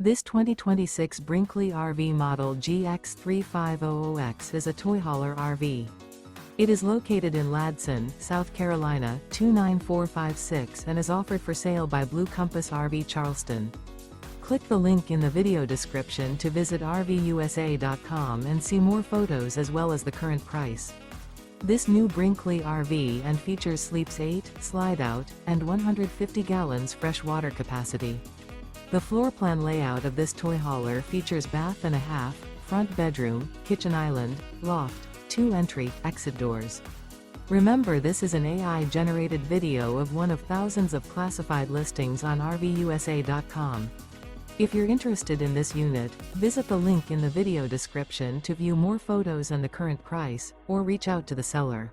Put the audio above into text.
This 2026 Brinkley RV Model Gx 3500X is a toy hauler RV. It is located in Ladson, South Carolina, 29456 and is offered for sale by Blue Compass RV Charleston. Click the link in the video description to visit RVUSA.com and see more photos as well as the current price. This new Brinkley RV and features sleeps 8, Slideout, and 150 gallons fresh water capacity. The floor plan layout of this toy hauler features bath and a half, front bedroom, kitchen island, loft, 2 entry/exit doors. Remember, this is an AI-generated video of one of thousands of classified listings on RVUSA.com. If you're interested in this unit, visit the link in the video description to view more photos and the current price, or reach out to the seller.